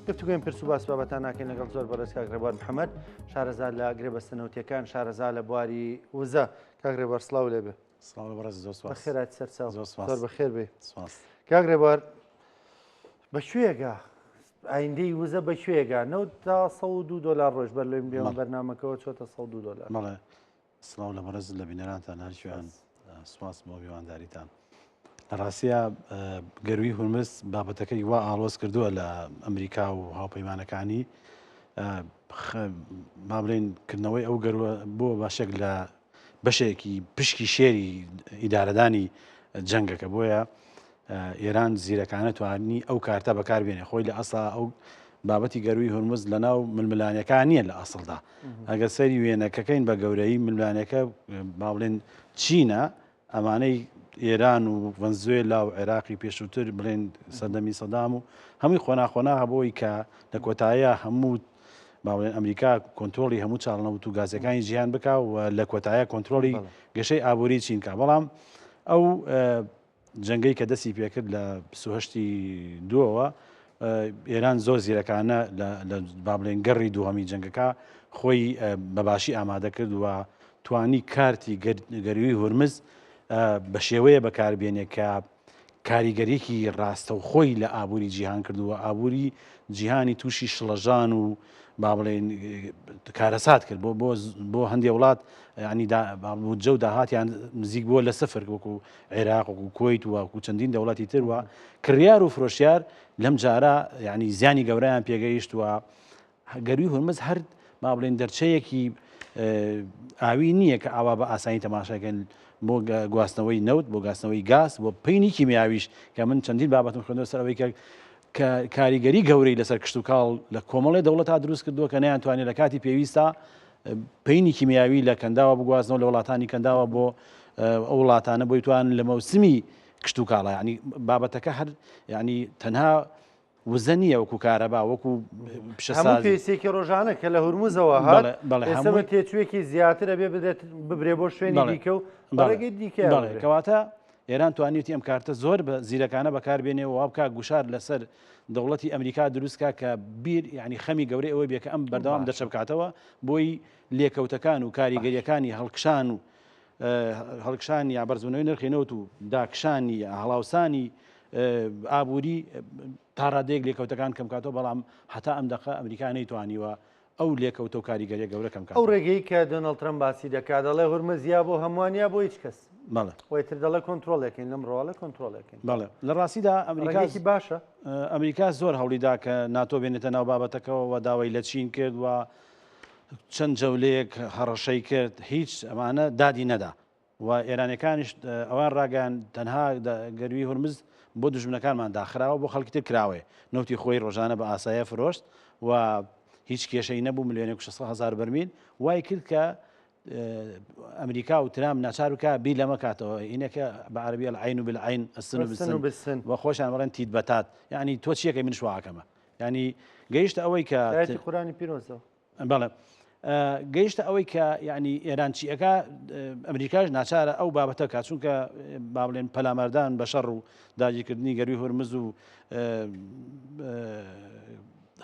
گفتوگوین پرس و باس بابەتان ناکەین لەگەڵ زۆر بەڕێز کاک ڕێبوار محەممەد شارەزاد لە گرێبەستنەوتیەکان شارەزا لە بواری وزە کاک ڕێبوار سڵاو لێبێ بەخێرات سەرچاو زۆر بەخێر بێ کاک ڕێبوار بە شوێگە ئایندەی وزە بە شوێگە $9 تا $102 ڕۆژ بەر لێم بێەوە بەرنامەکەەوە چۆتە $102 بەڵێ سڵاو لە بەڕێز لە بینەرانتان هەرشویان سوپاس بۆ میوانداریتان لە ڕاستیە گەروی هورمز بابەتەکەی وا ئاڵۆز کردووە لە ئەمریکا و هاوپەیمانەکانی با بڵێن کردنەوەی ئەو گەروە بۆ باشێک لە بەشێکی پشکی شێری ئیدارەدانی جەنگەکە بۆیە ئێران زیرەکانە توانی ئەو کارتە بەکاربێنێ خۆی لە ئەسا ئەو بابەتی گەروی هورمز لە ناو ململانەکان نییە لە ئەسڵدا ئەگەر سەری وێنەکەکەین بە گەورەی ململانەکە با بڵێن چینە ئەمانەی ئێران و ڤەنزوێلا و عێراقی پێشووتر بڵێن سەردەمی سەدام و هەمووی خۆناخۆنا هەبەوەی کە لە کۆتاییە هەموو باڵێن ئەمریکا کۆنتترۆلی هەموو چاڵنەوت و گازەکانی جیهان بک و لە کۆتاییە کۆنتترۆلی گەشەی ئابووری چینکە بەڵام ئەو جەنگەی کە دەستی پێکرد لە 1970 دووەوە ئێران زۆر زیرەکانە لە بابلێن گەڕی دووهەمی جەنگەکە خۆی بەباشی ئامادە کرد و توانی کارتی گەروی هورمز بە شێوەیە بەکاربێنێ کە کاریگەریەکی ڕاستە و خۆی لە ئابووری جیهان کردووە ئابووری جیهانی تووشی شڵەژان و با بڵێن کارەسات کرد بۆ هەندێک وڵات ینی جە و داهاتیان نزیک بووە لە سەفر وەکو عێراق و کویت وەکو چەندین دەوڵاتی تروە کڕیار و فرۆشیار لەم جارە ینی زیانی گەورەیان پێگەیشتووە گەروی هورمز هەر با بڵێن دەرچەیەکی ئاوی نییە کە ئاوا بە ئاسانی تەماشاکەن بۆ گواستنەوەی نەوت بۆ گاستنەوەی گاز بۆ پەینی کیمیاویش کە من چەندین بابەتم خوێندەوە سەرەوەی کە کاریگەری گەورەی لەسەر کشت و کاڵ لە کۆمەڵی دەوڵەت تا دروست کردووە کە نەیانتوانێت لە کاتی پێویستە پەینی کیمیاوی لە کەنداوە بگوازنەوە لە وڵاتانی کەنداوە بۆ ئەو وڵاتانە بۆی توان لە مەوسمی کشت و کاڵە ینی بابەتەکە هەر ینی تەنها وزە نییە وەکو کارەبا وەکو هەموو پێویستێکی ڕۆژانە کە لە هورموزەوە هات ئێستا تێچوێکی زیاتر ئەبێ بدرێت ببرێ بۆ شوێنی دیکە و بەڕێگەی دیکە کەواتە ئێران توانیوتی ئەم کارتە زۆر بە زیرەکانە بەکاربێنێ و وابکە گوشار لەسەر دەوڵەتی ئەمریکا دروستکە کە بیر ینی خەمی گەورەی ئەوەی بێکە ئەم بەردەوام دەرچەبکاتەوە بۆی لێکەوتەکان و کاریگەریەکانی هەڵکشان و هەڵکشانی یا بەرزبوونەوەی نرخێنەوت و داکشانی هەڵاوسانی ئابووری تا ڕادەیەک لێکەوتەکان کەم کاتەوە بەڵام هەتا ئەم دەقە ئەمریکا نەیتوانیوە ئەو لێکەوتە و کاریگەریە گەورەکەم ئەو ڕێگەی کە دۆناڵد ترەمپ باسی دەکات دەڵێ هورمزیا بۆ هەمووانیا بۆ هیچ کەس وەیتر دەڵێ کۆنتترۆلێکین لەم ڕۆڵە کۆنتترۆلێکین بەڵێ لە ڕاستیدا ئەمریکاکی باشە ئەمریکا زۆر هەوڵیدا کە ناتۆ بێنێتە ناو بابەتەکەەوە و داوای لە چین کرد و چەند جەولەیەک هەڕەشەی کرد هیچ ئەمانە دادی نەدا و ئێرانەکانیش ئەوان ڕاگەیان تەنها گەروی هورمز بۆ دژمنەکانمان داخراوە بۆ خەڵکی تر کراوێ نەوتی خۆی ڕۆژانە بە ئاسایە فرۆشت و هیچ کێشەی نەبوو 1,600,000 بەرمیل وای کرد کە ئەمریکا و ترام ناچار بکە بیر لەمە کاتەوە ئینەکە بە عەرەبی العین بالعین السن بالسن و خۆشیان بڵێن تیت بەتات یعنی تۆ چیەکەی من شواکەمە ینی گەیشتە ئەوەی کە قورانی پیرۆزەوە بەڵێ گەیشتە ئەوەی کە ینی ئێرانچیەکە ئەمریکاش ناچارە ئەو بابەتە کا چونکە با بڵێن پەلامەردان بە شەڕ و داگیرکردنی گەروی هورمز و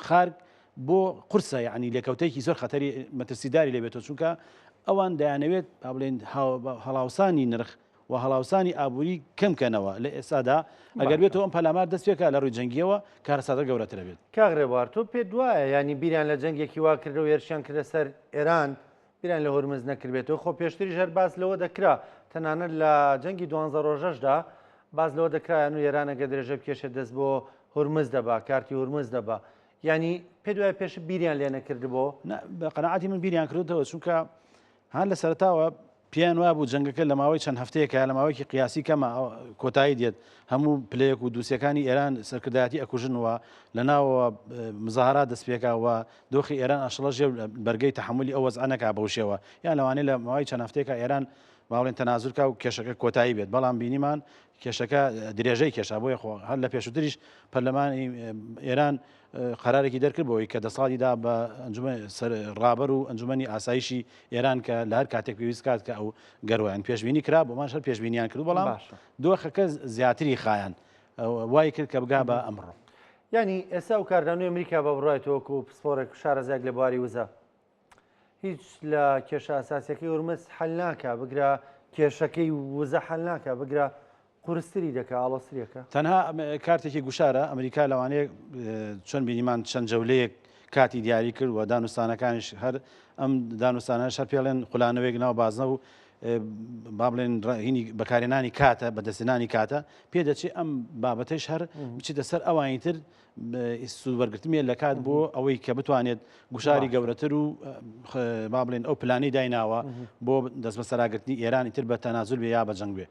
خارگ بۆ قورسە ینی لێکەوتەیەکی زۆر خەتەری مەترسیداری لێبێتەوە چونکە ئەوان دەیانەوێت با بڵێن هەڵاوسانی نرخ و هەڵاوسانی ئابووری کەمکەنەوە لە ئێستادا ئەگەر بێتەوە ئەم پەلامار دەست پێکە لە ڕووی جەنگیەوە کارەساتە گەورەترە بێت کاک ڕێبوار تۆ پێ دوایە ینی بیریان لە جەنگێکی وا کردەوە هێرشیان کردە سەر ئێران بیریان لە هورمز نەکردبێتەوە خۆ پێشتری ژەر باس لەوە دەکرا تەنانەت لە جەنگی 12 ڕۆژەشدا باز لەوە دەکرایان و ئێرانەگە درێژە بکێشێت دەست بۆ هورمز دەبا کارتی هورمز دەبا ینی پێ دوای پێش بیریان لێ نەکردبەوە بە قەنەعاتی من بیریان کردەوە چونکە هەر لە سەرتاوە پیان وابوو جەنگەکە لە ماوەی چەند هەفتەیەکە لە ماوەیەکی قیاسی کەمە کۆتایی دێت هەموو پلەیەک و دووسەکانی ئێران سەرکردایەتی ئەکوژنەوە لە ناوە مزاهرات دەست پێکەوە دۆخی ئێران ئەشڵەژێ بەرگەی تەحملی ئەو وەزعانەکە بەوشەوە یان لەوانەیە لە ماوەی چەند هەفتەیەکە ئێران باڵێن تەنازورکە و کێشەکە کۆتایی بێت بەڵام بینیمان کێشەکە درێژەی کێشا بۆیە خۆ هەر لە پێشووتریش پەرلەمانی ئێران قەرارێکی دەرکردبەوەی کە دەساڵیدا بە ڕابەر و ئەنجومەنی ئاسایشی ئێران کە لە هەر کاتێک پێویست کات کە ئەو گەرویان پێشبینی کرا بۆمان شەر پێشبینیان کرد بەڵام دۆخەکە زیاتری خایەن وای کرد کە بگا بە ئەمڕۆ ینی ئێستا و کاردانەوەی ئەمریکا بە بڕایەوە و پسپۆرێک شارەزایەک لە بواری وزە هیچ لە کێشە ئاساسیەکەی هورمز حەل ناکە بگرە کێشەکەی وزە حەل ناکە بگرە قورستری دەکە ئاڵۆسریەکە تەنها کارتێکی گوشارە ئەمریکا لەوانەیە چۆن بینیمان چەند جەولەیەک کاتی دیاری کرد و دانوستانەکانیش هەر ئەم دانوستانە شەر پێڵێن قولانەوەیەک ناو بازنە و با بڵێن هینی بەکارێنانی کاتە بەدەستێنانی کاتە پێدەچێت ئەم بابەتەش هەر بچیتە سەر ئەوانی تر سوودوەرگرتمێ لە کات بۆ ئەوەی کە بتوانێت گوشاری گەورەتر و با بڵێن ئەو پلانی دایناوە بۆ دەست بە سەراگرتنی ئێرانی تر بە تەنازول بێ یا بە جەنگ بێ.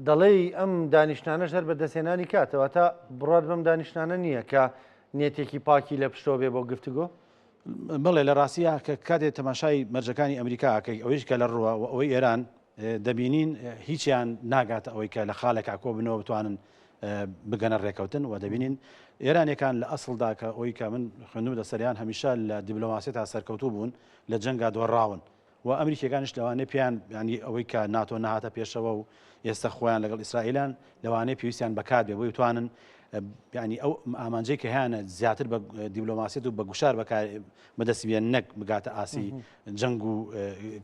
دەڵێ ئەم دانیشتانە ژەر بەدەستێنانی کاتەوە تا بڕات بەم دانیشتانە نییە کە نێتێکی پاکی لە پشتۆ بێ بۆ گفتوگۆ بڵێ لە ڕاستیە کە کاتێک تەماشای مەرجەکانی ئەمریکاکەی ئەوەیش کە لە ڕووە و ئەوەی ئێران دەبینین هیچیان ناگاتە ئەوەی کە لە خاڵێک کۆ بنەوە بتوانن بگەنە ڕێکەوتن و دەبینین ئێرانێکان لە ئەسڵدا کە ئەوەی کە من خوێندوم لە سەریان هەمیشە لە دیبلۆماسی تا سەرکەوتوو بوون لە جەنگا دۆڕاون و ئەمریکەکانش لەوانەیە پێیان ینی ئەوەی کە ناتۆ نەهاتە پێشەوە و ئێستا خۆیان لەگەڵ ئیسرائیلان لەوانەیە پێویستیان بەکات بێ بۆی بتوانن ینی ئەو ئامانجەی کە هیانە زیاتر بە دیبلۆماسیەت و بە گوشار بەدەستی بێن نەک بگاتە ئاسی جەنگ و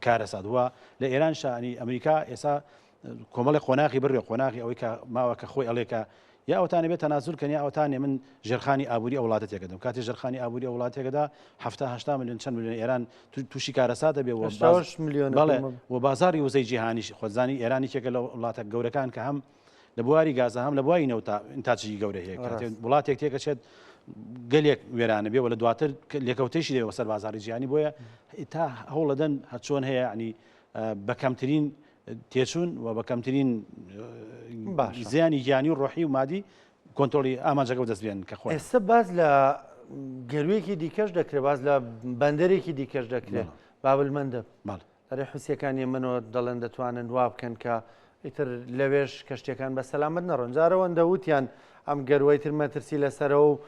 کارەسات وە لە ئێران شانی ئەمریکا ئێستا کۆمەڵی قۆناغی بڕێ قۆناغی ئەوەی کە ماوە کە خۆی ئەڵێکە یا ئەوتانە بێت تەنازول کەنی ئەوتانێ من ژێرخانی ئابووری ئەو وڵاتە تێکەدەم کاتی ژێرخانی ئابووری ئەو وڵاتێکەدا 70 میلیۆن چەند میلیۆن ئێران تووشی کارەساتە بێ میلیۆن و بازاری وزەی جیهانیش خۆزانی ئێرانی کێکە لە وڵاتە گەورەکان کە هەم لە بواری گازە هەم لە بواری نەوتا ئینتاجی گەورە هەیە وڵاتێک تێکەچێت گەلێک وێرانە بێ و لە دواتر لێکەوتەیشی دێەوە سەر بازاری جیهانی بۆیە تا هەوڵەدەن هەچۆن هەیە ینی بە کەمترین تێچوون و بە کەمترین زیانی گیانی و ڕۆحی و مادی کۆنتۆڵی ئامانجەکە دەست بێن کە خۆی ئێستا باز لە گەروێکی دیکەش دەکرێت باز لە بەندەرێکی دیکەش دەکرێت بابلمەندە هەرێ حوسیەکانی منەوە دەڵێن دەتوانن وا بکەن کە ئیتر لەوێش کەشتەکان بە سەلامت نەڕۆن جارەوەندە وتیان ئەم گەروەی تر مەترسی لەسەرەوە و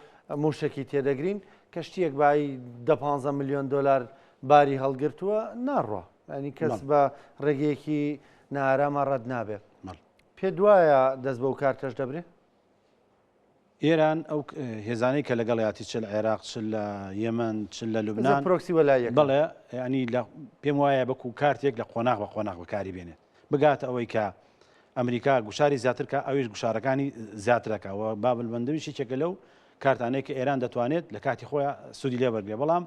موشکی تێدەگرین کەشتیەک بای 15 میلیۆن دلار باری هەڵگرتووە ناڕۆ ینی کەس بە ڕێگەیەکی نارامە ڕەت نابێت پێ دوایە دەست بەو کارتەش دەبرێت ئێران ئەو هێزانەی کە لەگەڵیاتی چ لە عێراق چ لە یەمەن چ لە لوبنان پرۆکسی وەلایە بەڵێ ینی پێم وایە بەکو کارتێک لە قۆناغ بە قۆناغ بەکاری بێنێت بگاتە ئەوەی کە ئەمریکا گوشاری زیاتر کە ئەویش گوشارەکانی زیاترەکەەوە بابلمەندەویشی چێکە لەو کارتانەیە کە ئێران دەتوانێت لە کاتی خۆیان سوودی لێ بەرگێ بەڵام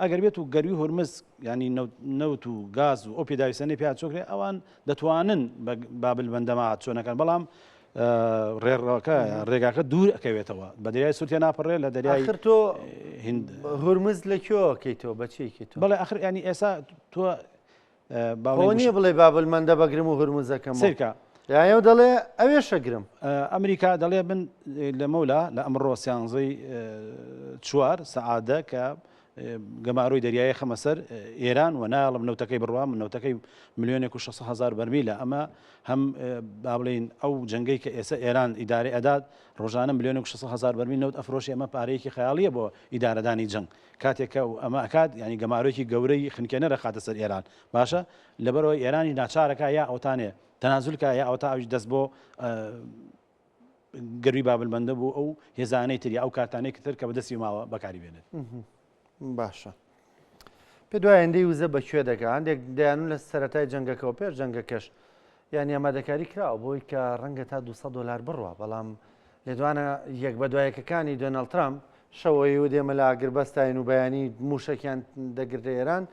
ئەگەر بێت و گەروی هورمز ینی نەوت و گاز و ئەو پێداویستانەی پێات چۆکرێ ئەوان دەتوانن بابلمەندەما چۆنەکەن بەڵام ڕێگاکە دوور ئەکەوێتەوە بە دەریای سووریا ناپەڕێ لە دەریای تۆ هورمز لەکوێکەیتەوە بەچێکیتەوە بەڵێ ئەخر ینی ئێستا تۆ نییە بڵێ بابلمەندە بەگرم و هورمزەکەم سیرکە یاە دەڵێ ئەوێ شەگرم ئەمریکا دەڵێ بن لە مەولا لە ئەمڕۆ سیانزەی 4 سەعادە کە گەماڕووی دەریایی خەمە سەر ئێران و ناڵم نەوتەکەی بڕوا من نەوتەکەی 1,600,000 بەرمیلە ئەمە هەم با بڵین ئەو جەنگەی کە ئێستا ئێران ئیدارەی ئەدات ڕۆژانە 1,600,000 بەرمیل نەوت ئەفرۆشی ئەمە پارەیەکی خەیاڵیە بۆ ئیدارەدانی جەنگ کاتێکە ئەمە ئەکات ینی گەماڕۆیەکی گەورەی خنکێنەرە خاتە سەر ئێران باشە لەبەرەوە ئێرانی ناچارەکە یا ئەوتانێ تەنازولکە یا ئەو تا ئەوش دەست بۆ گەروی بابلمەندە بوو ئەو هێزانەی تری ئەو کارتانەی تر کە بەدەستی ماوە بەکاری بێنێت باشە پێ دوای هەندەی وزە بەکوێ دەکە هەندێک دەیانون لە سەرەتای جەنگەکەەوە پێش جەنگەکەش یانی ئامادەکاری کراوە بۆی کە ڕەنگە تا 200 دلار بڕوە بەڵام لێدوانە یەک بە دوایەکەکانی دۆناڵد ترامپ شەوەی و دێمە لە ئاگربەستین و بەیانی موشەکیان دەگرێت ئێران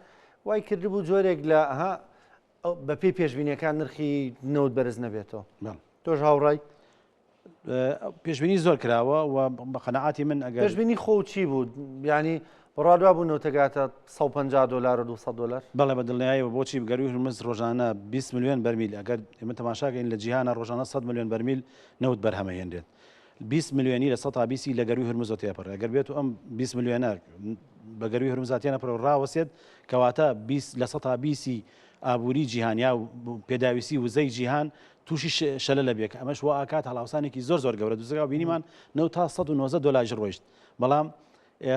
وای کردبوو جۆرێک لە بە پێی پێشبینیەکان نرخی نەوت بەرز نەبێتەوە تۆش هاوڕای پێشبینی زۆر کراوە و بە قەنەعاتی من ئەگەر پێشبینی خۆ چی بوو ینی ڕادوا بوو نەوتەگاتە 150 دلار و 200 دلار بەڵێ بە دڵنیاییەوە بۆچی گەروی هورمز ڕۆژانە 20 میلیۆن بەرمیل ئەگەر ئێمە تەماشاکەین لە جیهانە ڕۆژانە 100 میلیۆن بەرمیل نەوت بەرهەمەهێنرێت 20 میلیۆنی لە 100 بیسی لە گەروی هورمزۆ تێپەڕێ ئەگەر بێت و ئەم 20 میلیۆنە بە گەروی هورمزاتیانە پڕ ڕاوەسێت کەواتە 20 لە 100 بیسی ئابووری جیهانیا و پێداویستی وزەی جیهان تووشی شەلە لە بێک ئەمەش وا ئاکات هەڵاوسانێکی زۆر زۆر گەورە دوزگا بینیمان 9 تا 190 دلار ڕۆیشت بەڵام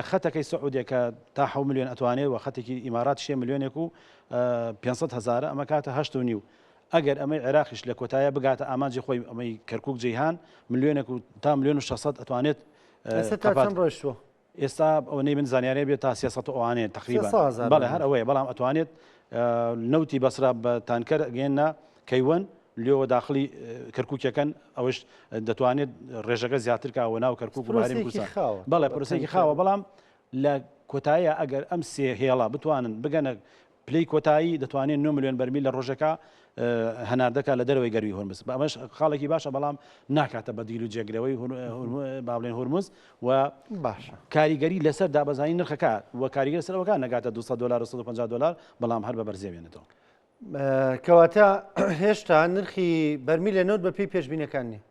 خەتەکەی سعودێکە تا 7 میلیۆن ئەتوانێت و خەتێکی ئیمارات 6 میلیۆنێک و 500,000 ئەمە کاتە 8.5 ئەگەر ئەمەی عێراقیش لە کۆتایە بگاتە ئامانجی خۆی ئەمەی کەرکووک جیهان میلیۆنێک و تا 1,600,000 ئەتوانێت چەند ڕۆیشتووە ئێستا ئەوەی من زانیارێ بێت تا 300 ئەوانێت تقریبا بەڵێ هەر ئەوەیە بەڵام ئەتوانێت نەوتی بەسرا بە تانکەر گەێنە کەیوەن لێەوە داخلی کەرکووکەکەن ئەوش دەتوانێت ڕێژەکە زیاتر کاوە ناو کەرکووک و ماری کوردستان بەڵێ پرسێکی خاوە بەڵام لە کۆتاییە ئەگەر ئەم سێ هێڵا بتوانن بگەنە پلەی کۆتایی دەتوانێت 9 ملیۆن بەرمیل لە ڕۆژەکە هەناردەکە لە دەرەوەی گەروی هورمز ئەمەش خاڵێکی باشە بەڵام ناکاتە بە دیل و جێگرەوەی بابلێن هورمز و باشە کاریگەری لەسەر دابەزانی نرخەکە و کاریگەر سەرەوەکە نەگاتە $200 $150 بەڵام هەر بە بەرزێبێنێتەوە کەواتە هێشتا نرخی بەرمیل لە نەوت بە پێی پێشبینەکان نیە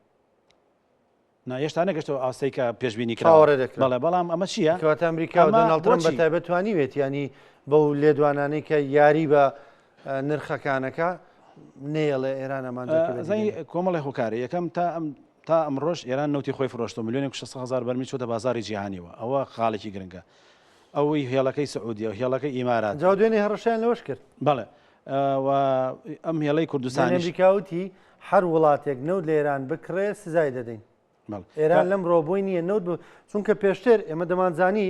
هێشتا نەگەشتەوە ئاسایی کە پێشبینی کراوە بەڵێ بەڵام ئەمە چییە؟ کەواتە ئەمریکا و دۆناڵد ترامپ بەتایبەتوانی وێت ینی بەو لێدوانانەی کە یاری بە نرخەکانەکە نێڵێ ئێران ئەمانزای کۆمەڵی خۆکاری یەکەم تا ئەمڕۆژ ئێران نەوتی خۆی فرۆشتە ملیۆنێک 600,000 بەرمیل چۆتە بازاری جیهانیەوە ئەوە خاڵێکی گرنگە ئەوەی هێڵەکەی سعودیە و هێڵەکەی ئیمارات جا دوێنێ هەڕەشیان لەوەش کرد بەڵێ ئەم هێڵەی کوردستانی ئەمریکاوتی هەر وڵاتێک نەوت لە ئێران بکڕێ سزای دەدەین ئێران لەم ڕۆبووی نییە نەوت بوو چونکە پێشتر ئێمە دەمانزانی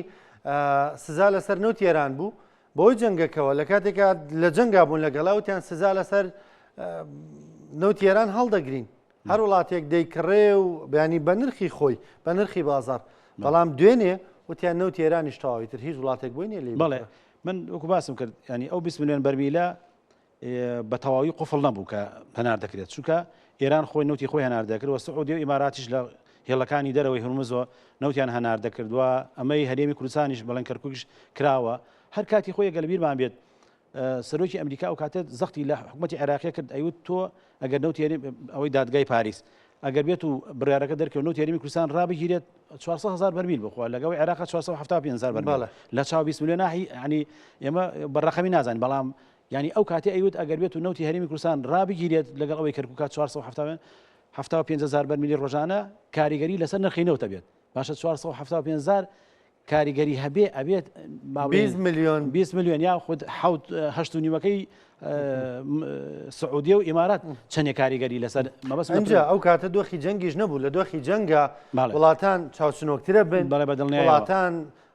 سزا لەسەر نەوتی ئێران بوو بۆی جەنگەکەوە لە کاتێکا لە جەنگا بوون لەگەڵاوتیان سزا لەسەر نەوتی ئێران هەڵدەگرین هەر وڵاتێک دەیکڕێ و بەیانی بە نرخی خۆی بە نرخی بازار بەڵام دوێنێ وتیان نەوتی ئێرانیش تەواوی تر هیچ وڵاتێک بووی نیە لێ بەڵێ من وەکو باسم کرد ینی ئەو 20 ملیۆن بەرمیلە بە تەواوی قوفڵ نەبوو کە هەنار دەکرێت چونکە ئێران خۆی نەوتی خۆی هەنار دەکردەوە سعودی و ئیماراتیش لە هێڵەکانی دەرەوەی هورمزەوە نەوتیان هەنار دەکردووە ئەمەی هەرێمی کوردستانیش بەڵەن کەرکووکیش کراوە هەر کاتی خۆی گەلە بیرمان بێت سەرۆکی ئەمریکا و کاتێت زەختی لە حکوومەتی عێراقیە کرد ئەیوت تۆ ئەگەر نەوتی ئەوەی دادگای پاریس ئەگەر بێت و بڕیارەکە دەرکەوت نەوتی هەرێمی کوردستان ڕابگیرێت 400,000 بەرمیل بخوا لەگەڵ عێراق 475,000 بەرمیل لە چاو 20 ملیۆن ینی ئێمە بەڕەخەمی نازانین بەڵام ینی ئەو کاتێ ئەیوت ئەگەر بێت و نەوتی هەرێمی کوردستان ڕابگیرێت لەگەڵ ئەوەی کەرکووکات 475,000 بەرمیلی ڕۆژانە کاریگەری لەسەر نرخی نەوتە بێت باشە 475,000 کاریگەری هەبێ ئەبێت 20 ملیۆن یا خود 8.5 سعودیە و ئیمارات چەندێ کاریگەری لەسەر مەبەست ئەنجا ئەو کاتە دۆخی جەنگیش نەبوو لە دۆخی جەنگە وڵاتان چاوچنۆکترە بن وڵاتان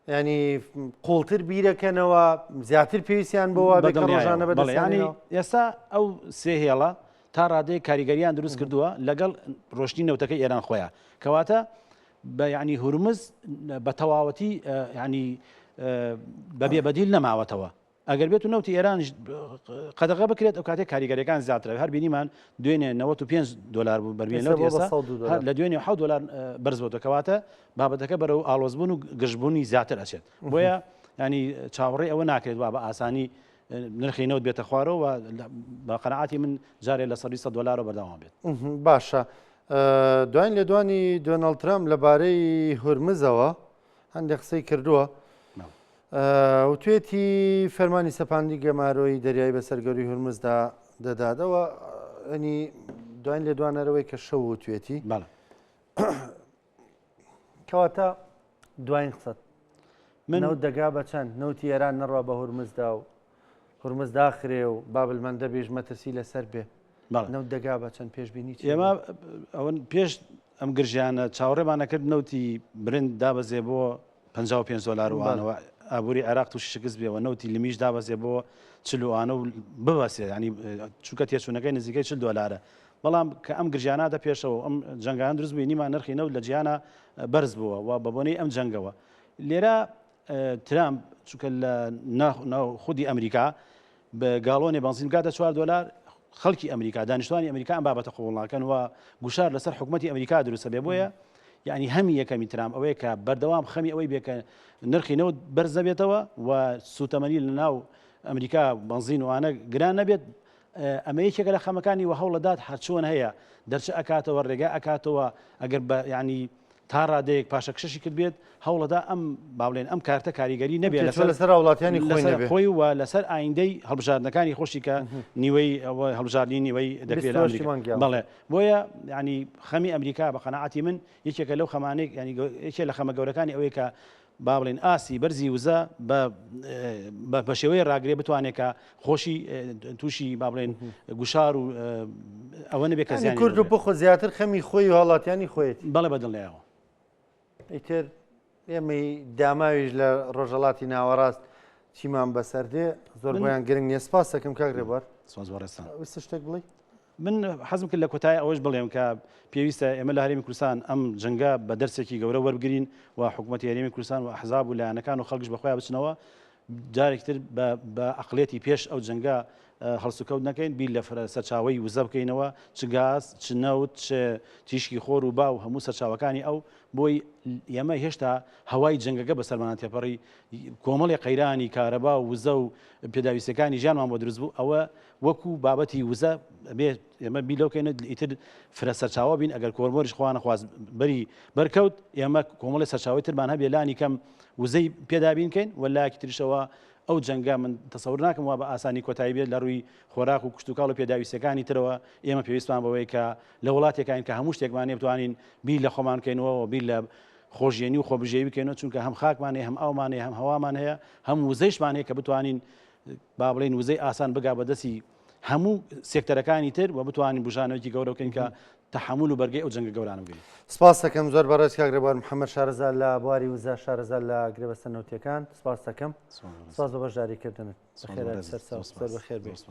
ینی قوڵتر بیرەکەنەوە زیاتر پێویستیان بەوە بێکە ڕۆژانە بەدەستیانی ئێستا ئەو سێ هێڵە تا ڕادەیە کاریگەریان دروست کردووە لەگەڵ ڕۆشتنی نەوتەکەی ئێران خۆیان کەواتە بە ینی هورمز بە تەواوەتی ینی بەبێ بەدیل نەماوەتەوە ئەگەر بێت و نەوتی ئێران قەدەغە بکرێت ئەو کاتێک کاریگەریەکان زیاترە هەر بینیمان دوێنێ $95 بوو بەرمیل نەوت ئێستا لە دوێنێ $7 بەرز بۆتە کەواتە بابەتەکە بەرەو ئاڵۆزبوون و گشتبوونی زیاتر ئەچێت بۆیە ینی چاوەڕێ ئەوە ناکرێت وا بە ئاسانی نرخی نەوت بێتە خوارەوە بە قەنەعاتی من جارێ لە $100 بەردەوام بێت باشە دوایین لێدوانی دۆناڵد ترامپ لەبارەی هورمزەوە هەندێک قسەی کردووە و توێتی فەرمانی سەپاندی گەمارۆی دەریایی بەسەر گەوری هورمزدا دەدادەوە ئەنی دوایین لێدوانەرەوەی کە شەو و توێتی کەواتە دوایین قسەت نەوت دەگا بە چەند نەوتی ئێران نەڕوا بە هورمزدا و هورمز داخرێ و بابلمەندە بێژ مەترسی لەسەر بێ نەوت دەگا بە چەند پێشبینی ئێمە ئەوەن پێش ئەم گرژیانە چاوەڕێمانە کرد نەوتی برند دابەزێ بۆ $55 وانەوە ئابووری عێراق تووشی شکست بێەوە نەوتی لمیش دابەزێ بۆ چلوانە و ببەسێ ینی چووکە تێچوونەکەی نزیکەی $40 بەڵام کە ئەم گرژیانە پێشەوە ئەم جەنگیان دروست بووی نیمان نرخی نەوت لە جیهانە بەرز بووە و بەبوونەی ئەم جەنگەوە لێرە ترامپ چونکە لە خودی ئەمریکا بە گاڵۆنێ بنزین بکاتە $4 خەڵکی ئەمریکا دانیشتوانی ئەمریکا ئەم بابەتە قوڵناکەن و گوشار لەسەر حکوومەتی ئەمریکا دروستە بێ بۆیە یعنی هەمی یەکەمی ترامپ ئەوەیە کە بەردەوام خەمی ئەوەی بێکە نرخی نەوت بەرزە بێتەوە و سوتەمەنی لە ناو ئەمریکا بنزین وانە گران نەبێت ئەمە یەکێکە لە خەمەکانی وە هەوڵەدات هەرچۆن هەیە دەرچە ئەکاتەوە ڕێگا ئەکاتەوە ئەگەر بە ینی تا ڕادەیەک پاشە کشەشی کرد بێت هەوڵەدا ئەم باڵێن ئەم کارتە کاریگەری نەبێت لەسەر وڵاتیانی خۆی و لەسەر ئایندەی هەڵبژاردنەکانی خۆشی کە نیوەی هەڵبژاردنی نیوەی دەکرێت بەڵێ بۆیە ینی خەمی ئەمریکا بە قەنەعاتی من یەکێکە لەو خەمانێک ینی یەکێک لە خەمە گەورەکانی ئەوەیە کە با بڵێن ئاسی بەرزی وزە بە شێوەیە ڕاگرێ بتوانێت کە خۆشی تووشی با بڵێن گوشار و ئەوە نەبێت کە زیانی کورد و بخۆ زیاتر خەمی خۆی و هەڵاتیانی خۆیت بەڵێ بەدڵێەوە ئیتر ئێمەی داماویش لە ڕۆژەڵاتی ناوەڕاست چیمان بەسەردێ زۆر بۆیان گرنگ نیە. سپاس دەکەم کاک ڕێبوار. ویستە شتێک بڵێ؟ من حەزم کرد لە کۆتایی ئەوەش بڵێم کە پێویستە ئێمە لە هەرێمی کوردستان ئەم جەنگە بە دەرسێکی گەورە وەربگرین و حکوومەتی هەرێمی کوردستان و ئەحزاب و لایەنەکان و خەڵکیش بەخۆیان بچنەوە جارێکتر بە عەقڵێتی پێش ئەو جەنگە هەڵسوکەوت نەکەین، بیر لە سەرچاوەی وزە بکەینەوە، چ گاز چ نەوت چ تیشکی خۆر و با و هەموو سەرچاوەکانی ئەو بۆی ئێمە هێشتا هەوای جەنگەکە بە سەرمان تێپەڕی کۆمەڵی قەیرانی کارەبا و وزە و پێداویستەکانی ژیانمان بۆ دروست بوو. ئەوە وەکو بابەتی وزە بێت ئێمە بیلۆکەینە ئیتر فرە سەرچاوە بین ئەگەر کۆرمۆریش خوا نەخواست بەری بەرکەوت ئێمە کۆمەڵی سەرچاوی ترمان هەبێ لانی کەم وزەی پێدابینکەین وەلایەکی تریشەوە ئەو جەنگە من تەسەور ناکەم وا بە ئاسانی کۆتایی بێت لە ڕووی خۆراک و کشتتوکاڵ و پێداویستەکانی ترەوە. ئێمە پێویستمان بەوەی کە لە وڵاتێکین کە هەموو شتێکمانێ بتوانین بیر لە خۆمان بکەینەوە بیر لە خۆشیێنی و خۆبژێوی بکەینەوە، چونکە هەم خاکمانێ هەم ئاومانێ هەم هەوامان هەیە هەم وزەیشمان هەیە کە بتوانین با بڵێن وزەی ئاسان بگا بەدەستی هەموو سێکتەرەکانی تر و بتوانین بژانەوەی گەورە بکەین کە تەحمل و بەرگەی ئەو جەنگە گەورانە بگەین. سپاس دەکەم زۆر بەڕێز کاک ڕێبوار محەممەد شارەزا لە بواری وزە شارەزا لە گرێبەستە نەوتیەکان. سپاس دەکەم. سپاس بە بەشداریکردنت. بەخێرات سەرچاو زۆر بەخێر بێت.